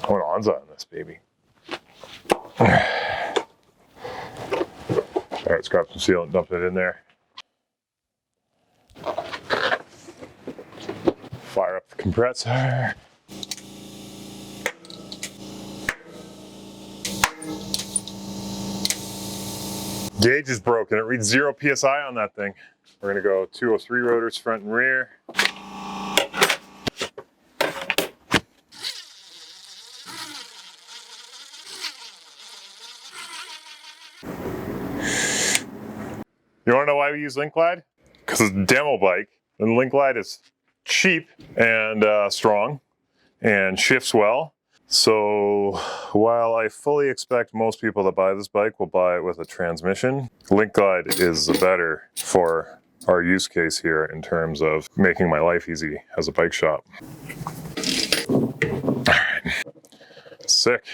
Going on's on this baby. All right, let's grab some sealant and dump it in there. Fire up the compressor. Gauge is broken. It reads 0 PSI on that thing. We're gonna go 203 rotors front and rear. You wanna know why we use Link Glide? Because it's a demo bike, and Link Glide is cheap and strong and shifts well. So while I fully expect most people that buy this bike will buy it with a transmission, Link Glide is better for our use case here in terms of making my life easy as a bike shop. All right, sick.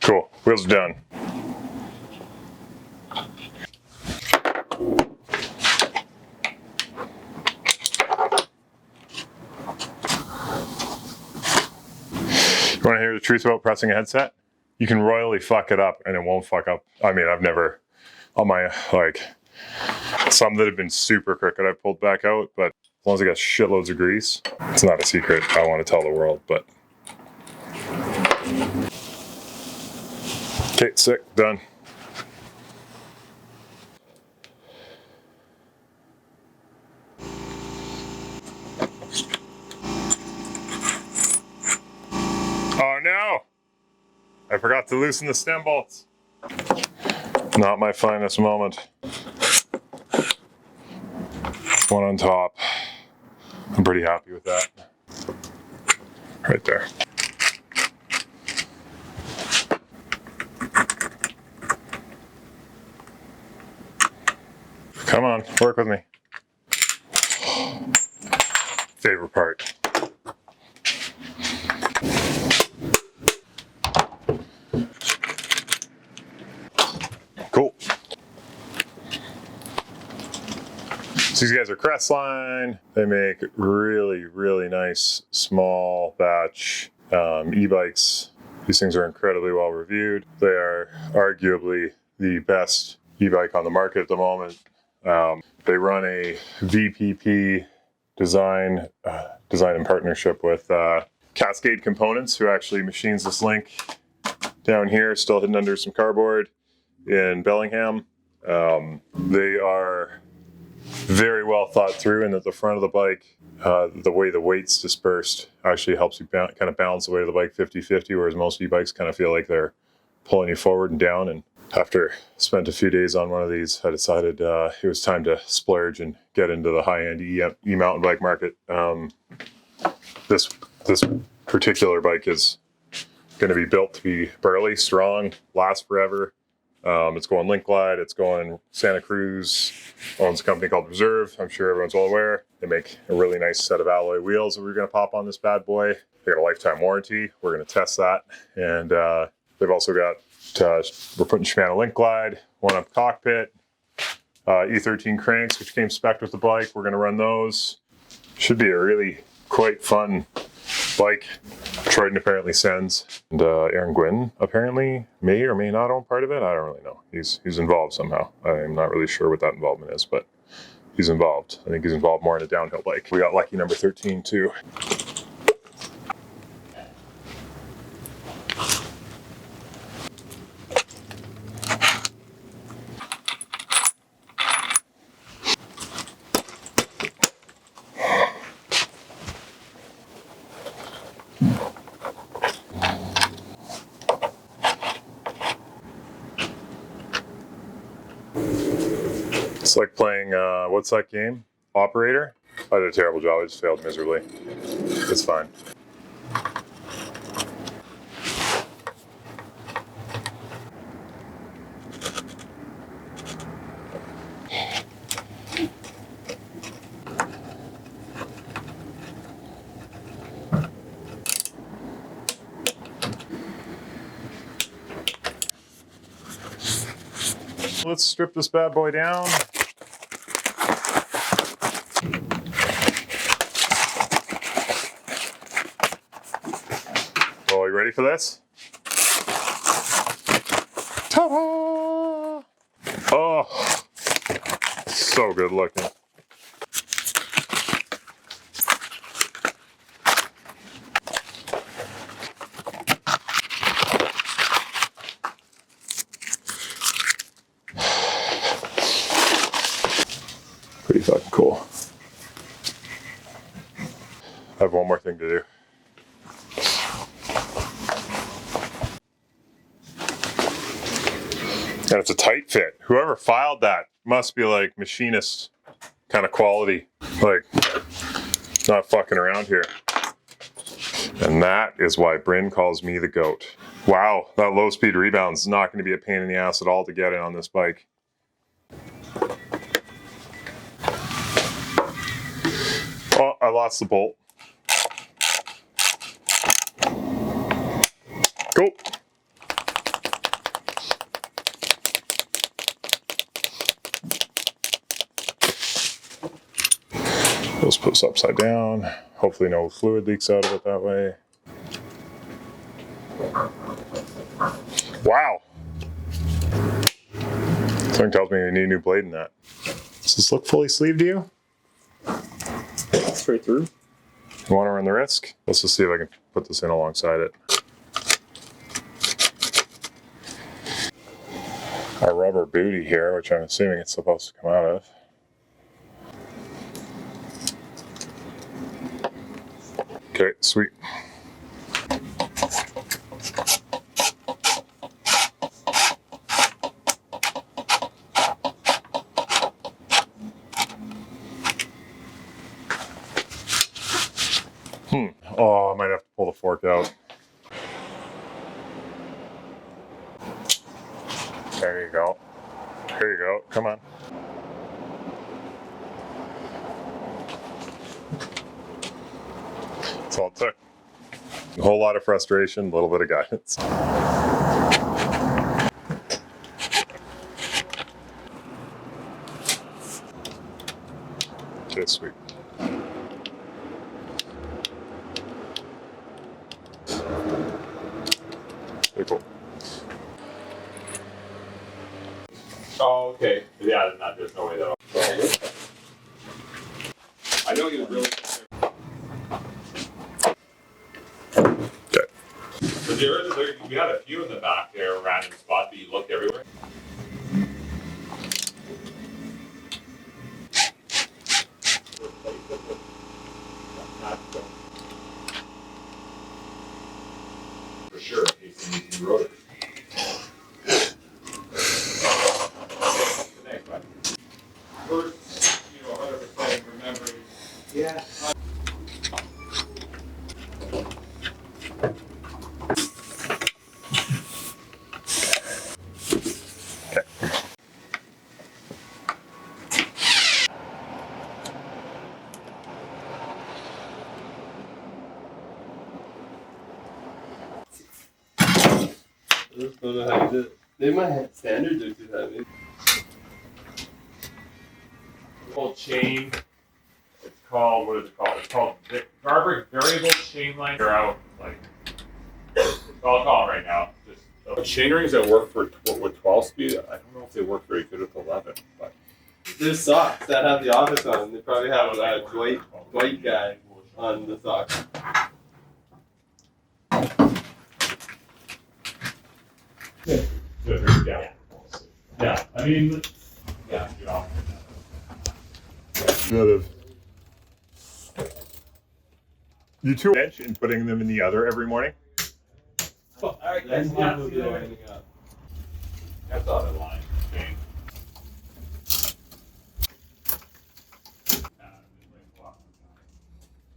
Cool, wheels are done. You want to hear the truth about pressing a headset? You can royally fuck it up and it won't fuck up. I mean, I've never, on my, like, some that have been super crooked I've pulled back out, but as long as I got shitloads of grease, it's not a secret I want to tell the world, but. Okay, sick, done. Oh no! I forgot to loosen the stem bolts. Not my finest moment. One on top. I'm pretty happy with that. Right there. Come on, work with me. Favorite part. Cool. So these guys are Crestline. They make really, really nice small batch e-bikes. These things are incredibly well reviewed. They are arguably the best e-bike on the market at the moment. They run a VPP design in partnership with Cascade Components, who actually machines this link down here, still hidden under some cardboard in Bellingham. They are very well thought through, and at the front of the bike, the way the weight's dispersed actually helps you kind of balance the weight of the bike 50-50, whereas most e-bikes kind of feel like they're pulling you forward and down. And after spent a few days on one of these, I decided it was time to splurge and get into the high-end e-mountain bike market. This particular bike is going to be built to be burly, strong, last forever. It's going Link Glide, it's going Santa Cruz, owns a company called Reserve. I'm sure everyone's well aware. They make a really nice set of alloy wheels that we're going to pop on this bad boy. They got a lifetime warranty. We're going to test that. And they've also got, we're putting Shimano Link Glide, one-up cockpit, E13 cranks, which came spec'd with the bike. We're going to run those. Should be a really quite fun bike. Troyden apparently sends, and Aaron Gwynn apparently may or may not own part of it. I don't really know. He's involved somehow. I'm not really sure what that involvement is, but he's involved. I think he's involved more in a downhill bike. We got lucky number 13 too. It's like playing, what's that game? Operator? I did a terrible job, I just failed miserably. It's fine. Let's strip this bad boy down. ready for this? Ta-da! Oh, so good looking. Pretty fucking cool. I have one more thing to do. And it's a tight fit. Whoever filed that must be like machinist kind of quality. Like, not fucking around here. And that is why Bryn calls me the goat. Wow, that low speed rebound is not going to be a pain in the ass at all to get in on this bike. Oh, I lost the bolt. Go. Let's put this upside down. Hopefully no fluid leaks out of it that way. Wow. Something tells me we need a new blade in that. Does this look fully sleeved to you? Straight through. You want to run the risk? Let's just see if I can put this in alongside it. Our rubber booty here, which I'm assuming it's supposed to come out of. Okay, sweet. Oh, I might have to pull the fork out. There you go. Here you go. Come on. That's all it took. A whole lot of frustration, a little bit of guidance. Okay, sweet. Pretty cool. Oh, okay. Yeah, there's no way that I know he was really. Okay. But we had a few in the back there, random spot that you looked everywhere. For sure, in case you need new rotors. First, 100% remembering. Yeah. I don't know how you did it. Maybe my standards are too heavy. Called chain. It's called, what is it called? It's called Garber variable chain line. They're out, like, I'll call it right now. Just chain rings that work for with 12 speed. I don't know if they work very good with 11, but There's socks that have the office on them. They probably have a Dwight guy on the socks. Yeah. I mean, yeah. You two bench and putting them in the other every morning? Well, all right, guys. That's on the line.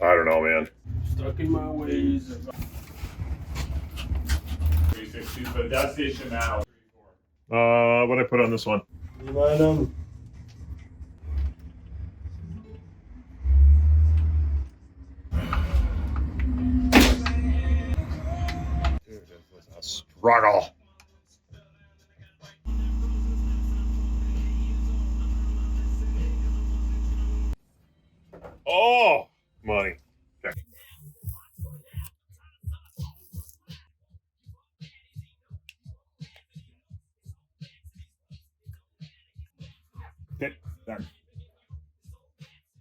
I don't know, man. Stuck in my ways. 360, but that's the Shimano. What did I put on this one? You mind them? Dude, it was a struggle. Oh, money. Okay. Okay, there.